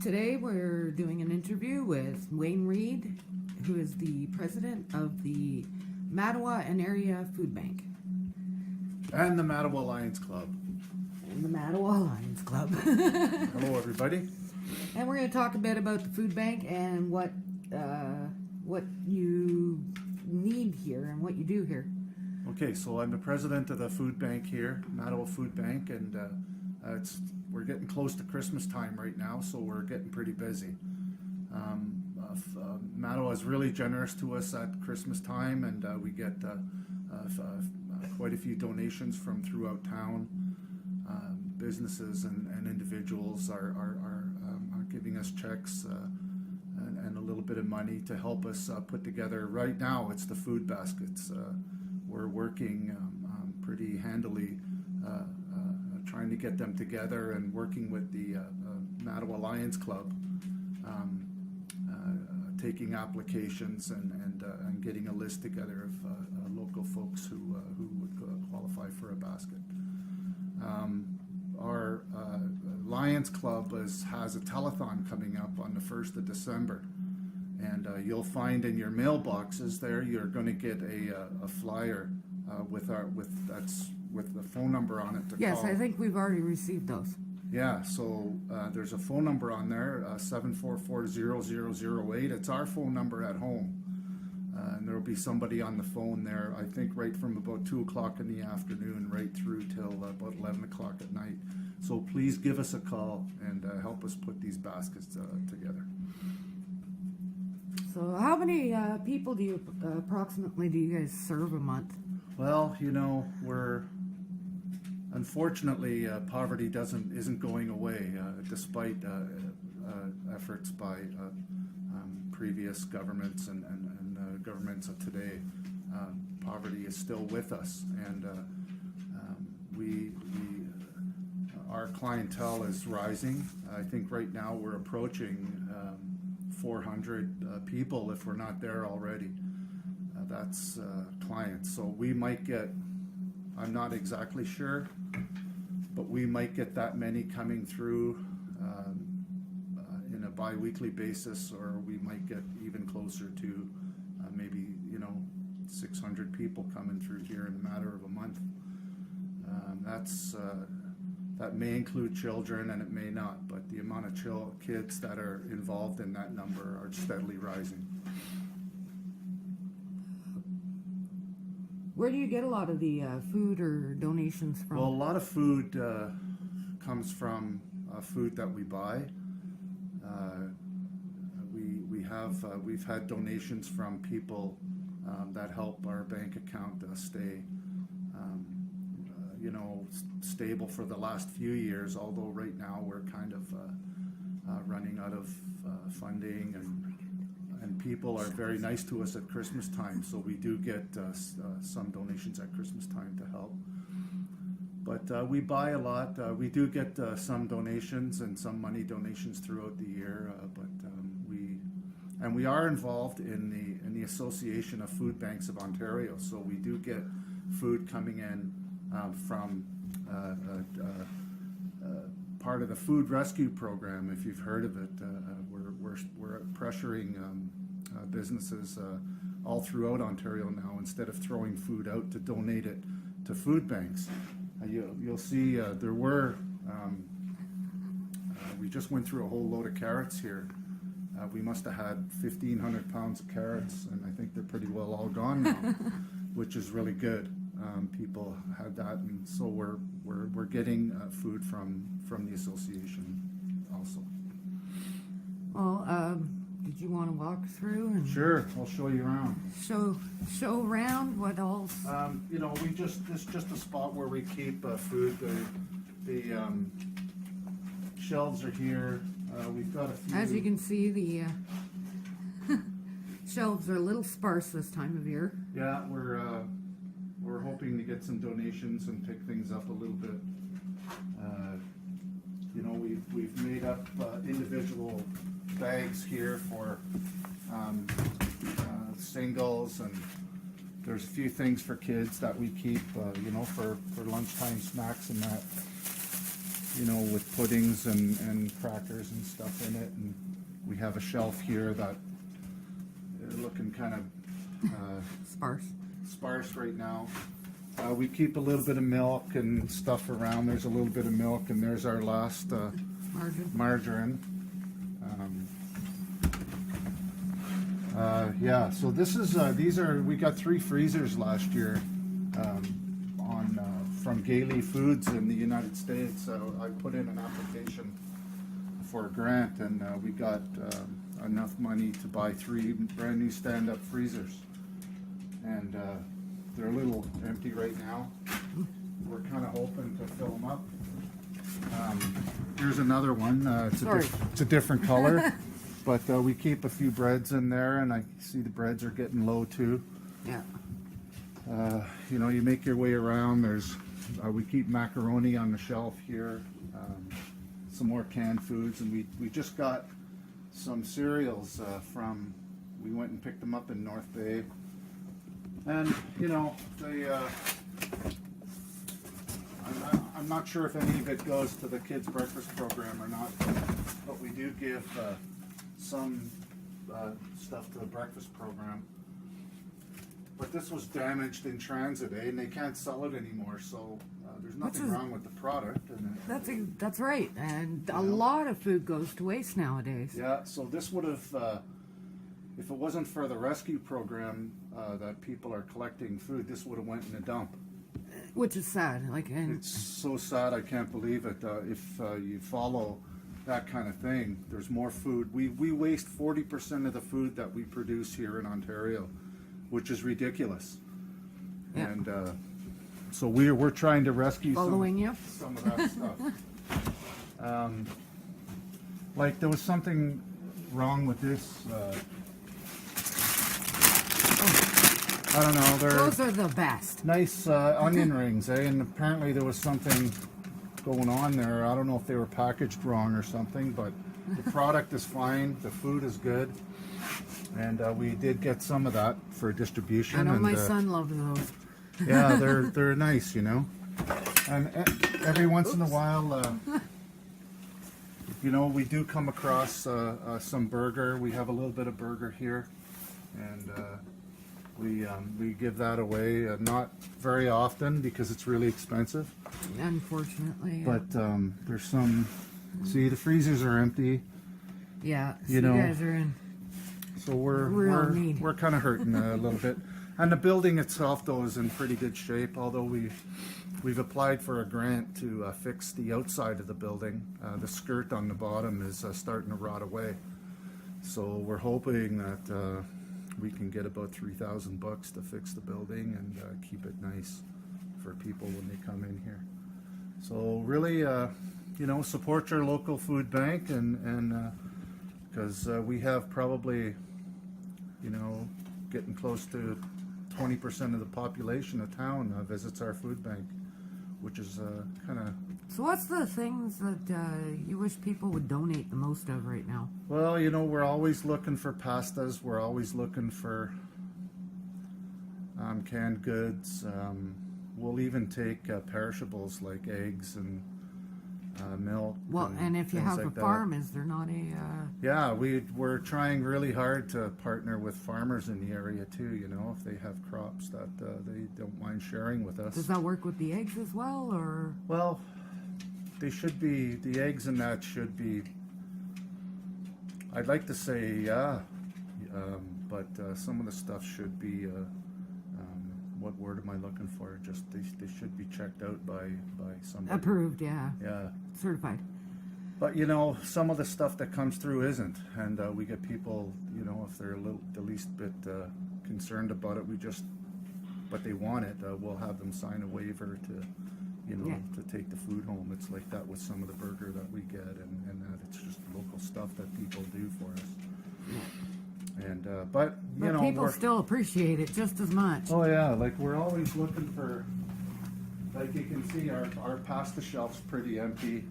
Today we're doing an interview with Wayne Reed, who is the president of the Mattawa and Area Food Bank. And the Mattawa Lions Club. And the Mattawa Lions Club. Hello, everybody. And we're going to talk a bit about the food bank and what you need here and what you do here. Okay, so I'm the president of the food bank here, Mattawa Food Bank, and we're getting close to Christmas time right now, so we're getting pretty busy. Mattawa is really generous to us at Christmas time, and we get quite a few donations from throughout town. Businesses and individuals are giving us checks and a little bit of money to help us put together. Right now, it's the food baskets. We're working pretty handily trying to get them together and working with the Mattawa Lions Club, taking applications and getting a list together of local folks who would qualify for a basket. Our Lions Club has a telethon coming up on the 1st of December, and you'll find in your mailboxes there you're going to get a flyer with the phone number on it to Yes, call. I think we've already received those. Yeah, so there's a phone number on there, 744-0008. It's our phone number at home. And there will be somebody on the phone there, I think right from about 2 o'clock in the afternoon right through till about 11 o'clock at night. So please give us a call and help us put these baskets together. So how many people do you approximately do you guys serve a month? Well, unfortunately, poverty isn't going away, despite efforts by previous governments and governments of today. Poverty is still with us, and our clientele is rising. I think right now we're approaching 400 people, if we're not there already. That's clients. So we might get, I'm not exactly sure, but we might get that many coming through in a bi-weekly basis, or we might get even closer to maybe 600 people coming through here in a matter of a month. That may include children and it may not, but the amount of kids that are involved in that number are steadily rising. Where do you get a lot of the food or donations from? Well, a lot of food comes from food that we buy. We've had donations from people that help our bank account stay, stable for the last few years. Although right now we're kind of running out of funding, and people are very nice to us at Christmas time. So we do get some donations at Christmas time to help. But we buy a lot. We do get some donations and some money donations throughout the year. We are involved in the Association of Food Banks of Ontario. So we do get food coming in from part of the food rescue program. If you've heard of it, we're pressuring businesses all throughout Ontario now, instead of throwing food out, to donate it to food banks. You'll see there were, we just went through a whole load of carrots here. We must have had 1,500 pounds of carrots, and I think they're pretty well all gone now, which is really good. People had that, and so we're getting food from the association also. Well, did you want to walk through and Sure, I'll show you around. show around what all? It's just a spot where we keep food. The shelves are here. We've got a few. As you can see, the shelves are a little sparse this time of year. Yeah, we're hoping to get some donations and pick things up a little bit. We've made up individual bags here for singles, and there's a few things for kids that we keep, for lunchtime snacks and that. you know, with puddings and crackers and stuff in it. And we have a shelf here that looking kind of sparse right now. We keep a little bit of milk and stuff around. There's a little bit of milk, and there's our last margarine. Yeah, so this is we got 3 freezers last year from Gailey Foods in the United States. I put in an application for a grant, and we got enough money to buy 3 brand new stand-up freezers, and they're a little empty right now. We're kind of hoping to fill them up. Here's another one. It's a different color, but we keep a few breads in there, and I see the breads are getting low too. Yeah. You know, you make your way around. We keep macaroni on the shelf here, some more canned foods, and we just got some cereals we went and picked them up in North Bay, and you know, I'm not sure if any of it goes to the kids' breakfast program or not, but we do give some stuff to the breakfast program. But this was damaged in transit, and they can't sell it anymore, so there's nothing wrong with the product. And that's right, and a lot of food goes to waste nowadays. Yeah, so this would have, if it wasn't for the rescue program that people are collecting food, this would have went in a dump. Which is sad. It's so sad, I can't believe it. If you follow that kind of thing, there's more food. We waste 40% of the food that we produce here in Ontario, which is ridiculous. Yeah. And so we're trying to rescue some of that stuff. Like there was something wrong with this. I don't know. Those are the best. Nice onion rings, eh? And apparently there was something going on there. I don't know if they were packaged wrong or something, but the product is fine. The food is good. And we did get some of that for distribution. I know my son loves those. Yeah, they're nice, you know. And every once in a while, you know, we do come across some burger. We have a little bit of burger here, and we give that away. Not very often because it's really expensive. Unfortunately. But there's some. See, the freezers are empty. Yeah, so you guys are in. So we're kind of hurting a little bit, and the building itself though is in pretty good shape. Although we've applied for a grant to fix the outside of the building. The skirt on the bottom is starting to rot away, so we're hoping that we can get about $3,000 to fix the building and keep it nice for people when they come in here. So really, you know, support your local food bank and because we have probably, you know, getting close to 20% of the population of town visits our food bank, which is kind of... So what's the things that you wish people would donate the most of right now? Well, you know, we're always looking for pastas. We're always looking for canned goods. We'll even take perishables like eggs and milk. Well, and if you have a farm, is there not a... Yeah, we're trying really hard to partner with farmers in the area too, you know, if they have crops that they don't mind sharing with us. Does that work with the eggs as well, or...? Well, they should be, the eggs and that should be, I'd like to say, yeah, but some of the stuff should be, what word am I looking for? Just they should be checked out by somebody. Approved, yeah. Yeah. Certified. But you know, some of the stuff that comes through isn't, and we get people, you know, if they're the least bit concerned about it, but they want it, we'll have them sign a waiver to, you know, to take the food home. It's like that with some of the burger that we get, and that it's just local stuff that people do for us. And but you know, people still appreciate it just as much. Oh yeah, like we're always looking for, like you can see our pasta shelf's pretty empty.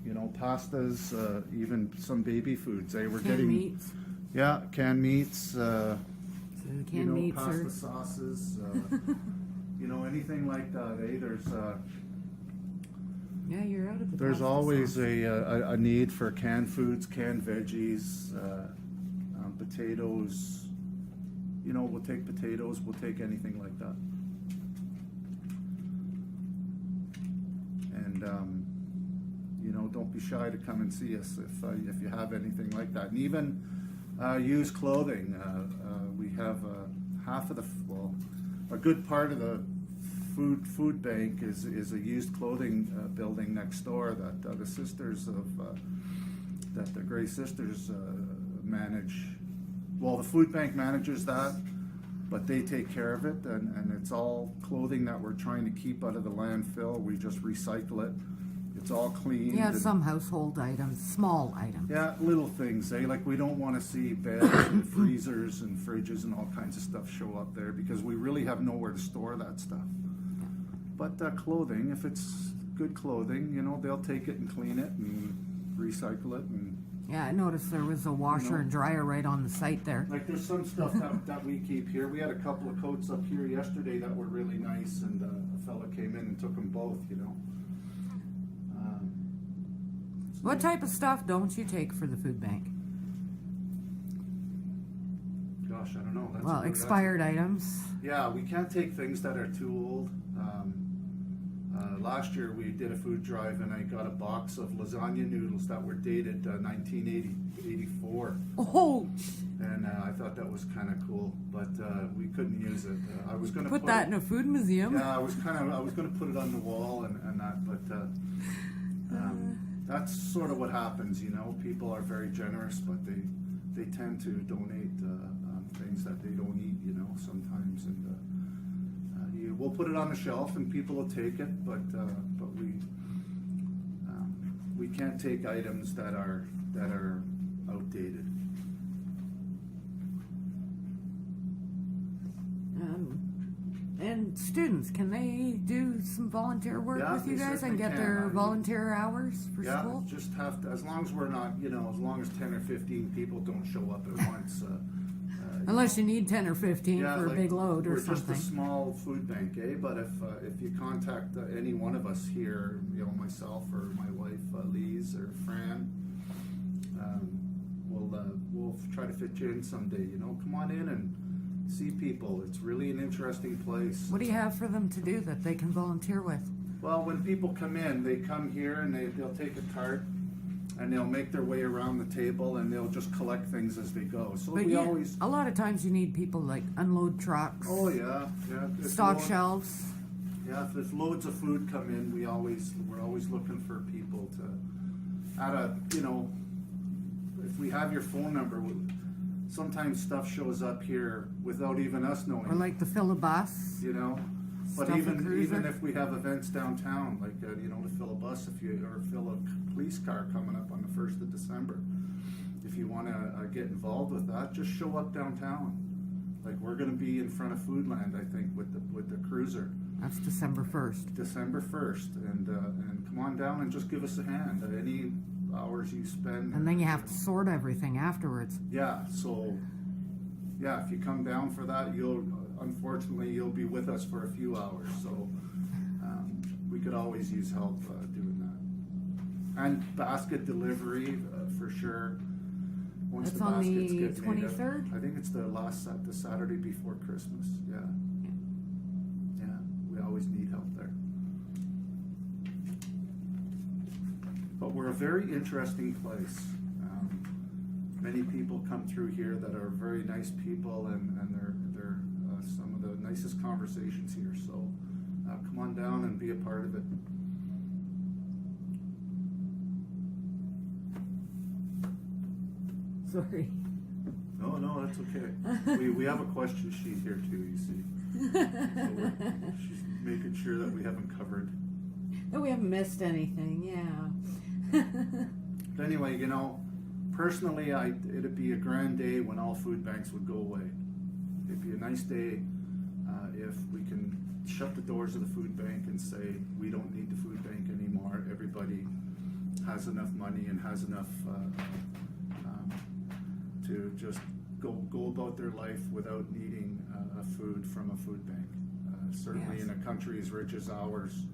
You know, pastas, even some baby foods. We're getting meats. Yeah, canned meats. So canned meats pasta sauces. You know, anything like that. There's. Yeah, you're out of the There's pasta always sauce. a need for canned foods, canned veggies, potatoes. You know, we'll take potatoes, we'll take anything like that. And, you know, don't be shy to come and see us if you have anything like that. And even used clothing. We have half of a good part of the food bank is a used clothing building next door that the sisters of that the Gray Sisters manage. Well, the food bank manages that, but they take care of it, and it's all clothing that we're trying to keep out of the landfill. We just recycle it. It's all clean. Yeah, some household items, small items. Yeah, little things, eh? Like we don't want to see beds and freezers and fridges and all kinds of stuff show up there because we really have nowhere to store that stuff. But clothing, if it's good clothing, you know, they'll take it and clean it and recycle it. And Yeah, I noticed there was a washer and dryer right on the site there. like there's some stuff that we keep here. We had a couple of coats up here yesterday that were really nice, and a fella came in and took them both, you know. What type of stuff don't you take for the food bank? Gosh, I don't know. Well, expired items. Yeah, we can't take things that are too old. Last year we did a food drive and I got a box of lasagna noodles that were dated 1984. Oh, And I thought that was kind of cool, but we couldn't use it. I was going to put that in a food museum. Yeah, I was going to put it on the wall and that, but that's sort of what happens, you know. People are very generous, but they tend to donate things that they don't eat, you know, sometimes, and we'll put it on the shelf and people will take it, but we can't take items that are outdated. And students, can they do some volunteer work Yeah, with you they guys and certainly get can. their volunteer hours for Yeah, school? just have to, as long as we're not, you know, as long as 10 or 15 people don't show up at once. Unless you need 10 or 15 Yeah, for a like, big load or we're something. just a small food bank, eh? But if you contact any one of us here, you know, myself or my wife, Lise or Fran, we'll try to fit you in someday. You know, come on in and see people. It's really an interesting place. What do you have for them to do that they can volunteer with? Well, when people come in, they come here and they'll take a cart and they'll make their way around the table and they'll just collect things as they go. So But we yeah, always. a lot of times you need people like unload trucks, Oh yeah, yeah. If stock load- shelves. Yeah, if there's loads of food come in, we're always looking for people to, you know, if we have your phone number, sometimes stuff shows up here without even us knowing. Or like the fill a bus. You know, but Stuff a even cruiser. if we have events downtown, like you know, to fill a bus, or fill a police car coming up on the 1st of December, if you want to get involved with that, just show up downtown. Like we're going to be in front of Foodland, I think, with the cruiser. That's December 1st. December 1st, and come on down and just give us a hand. Any hours you spend. And then you have to sort everything afterwards. Yeah, so yeah, if you come down for that, unfortunately you'll be with us for a few hours. So we could always use help doing that. And basket delivery for sure. Once That's the on baskets the get made up. 23rd? I think it's the Saturday before Christmas. Yeah. Yeah, we always need help there. But we're a very interesting place. Many people come through here that are very nice people, and they're some of the nicest conversations here. So come on down and be a part of it. Sorry. No, that's okay. We have a question sheet here too, you see. So she's making sure that we haven't covered. Oh, we haven't missed anything, yeah. But anyway, you know, personally, it'd be a grand day when all food banks would go away. It'd be a nice day if we can shut the doors of the food bank and say we don't need the food bank anymore. Everybody has enough money and has enough to just go about their life without needing food from a food bank. Certainly Yes. in a country as rich as ours,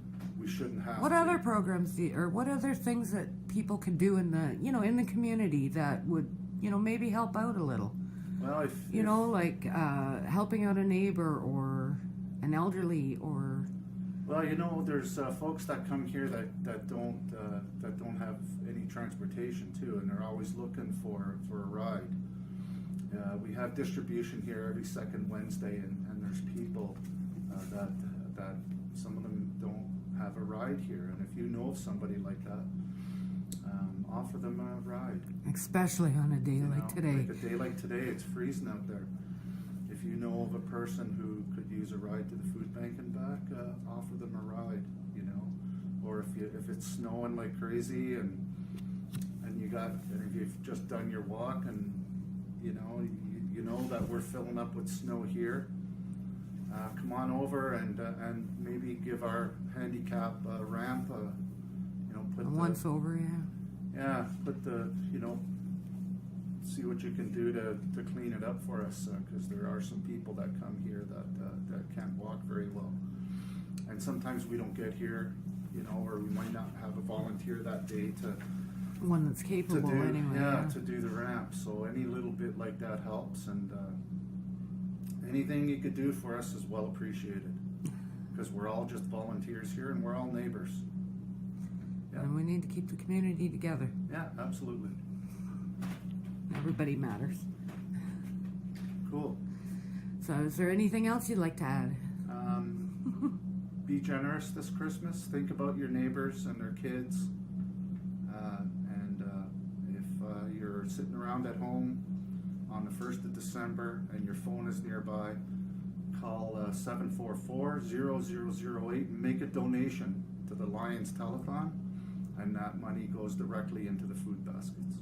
we shouldn't have What to. other programs or what other things that people could do in the, in the community that would, maybe help out a little? Well, Like helping out a neighbor or an elderly or... Well, there's folks that come here that don't have any transportation too, and they're always looking for a ride. We have distribution here every second Wednesday, and there's people that some of them don't have a ride here, and if you know of somebody like that, offer them a ride. Especially on a day like today. Like a day like today, it's freezing out there. If you know of a person who could use a ride to the food bank and back, offer them a ride, Or if it's snowing like crazy and if you've just done your walk and you know that we're filling up with snow here, come on over and maybe give our handicap ramp put once over, yeah, put the see what you can do to clean it up for us, because there are some people that come here that can't walk very well, and sometimes we don't get here, or we might not have a volunteer that day to one that's capable do, anyway. to do the ramp. So any little bit like that helps, and anything you could do for us is well appreciated, because we're all just volunteers here and we're all neighbors. Yeah. And we need to keep the community together. Yeah, absolutely. Everybody matters. Cool. So is there anything else you'd like to add? Be generous this Christmas. Think about your neighbors and their kids. And if you're sitting around at home on the 1st of December and your phone is nearby, call 744-0008 and make a donation to the Lions Telethon, and that money goes directly into the food baskets.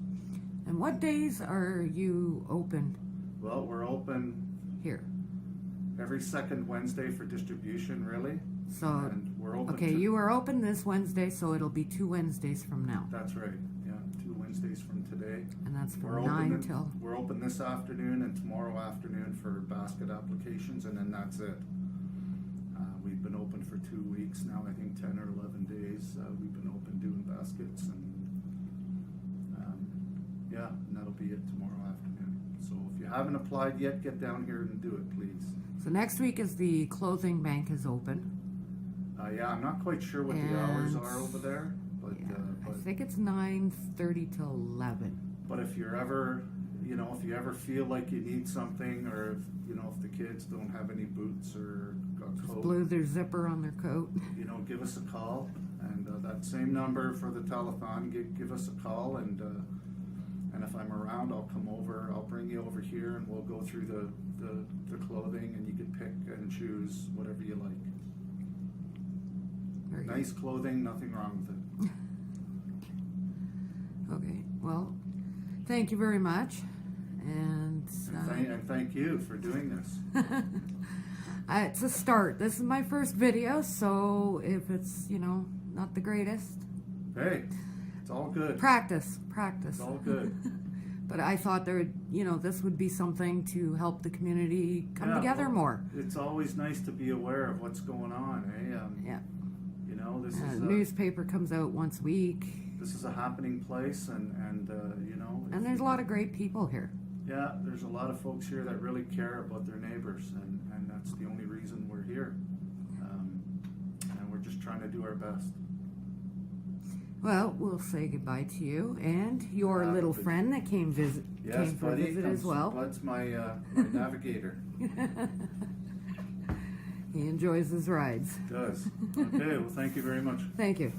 And what days are you open? Well, we're open here every second Wednesday for distribution, really. So, and we're open. Okay, you are open this Wednesday, so it'll be 2 Wednesdays from now. That's right. Yeah, 2 Wednesdays from today. And that's from We're 9 till. We're open this afternoon and tomorrow afternoon for basket applications, and then that's it. We've been open for 2 weeks now. I think 10 or 11 days. We've been open doing baskets, and and that'll be it tomorrow afternoon. So if you haven't applied yet, get down here and do it, please. So next week is the clothing bank is open. I'm not quite sure what the hours are over there, but I think it's 9:30 till 11. But if you're ever, if you ever feel like you need something, or if the kids don't have any boots or a coat, blew their zipper on their coat, give us a call, and that same number for the telethon. Give us a call, and if I'm around, I'll come over. I'll bring you over here, and we'll go through the clothing, and you can pick and choose whatever you like. Very nice good. Clothing, nothing wrong with it. Okay, well, thank you very much, and thank you for doing this. It's a start. This is my first video, so if it's not the greatest, hey, it's all good. Practice. It's all good. But I thought this would be something to help the community come together more. It's always nice to be aware of what's going on, eh? Yeah. This is newspaper comes out once a week. This is a happening place, and And there's a lot of great people here. Yeah, there's a lot of folks here that really care about their neighbors, and that's the only reason we're here. And we're just trying to do our best. Well, we'll say goodbye to you and your little friend that came for a visit as well. Bud's my navigator. He enjoys his rides. Does. Okay, well, thank you very much. Thank you.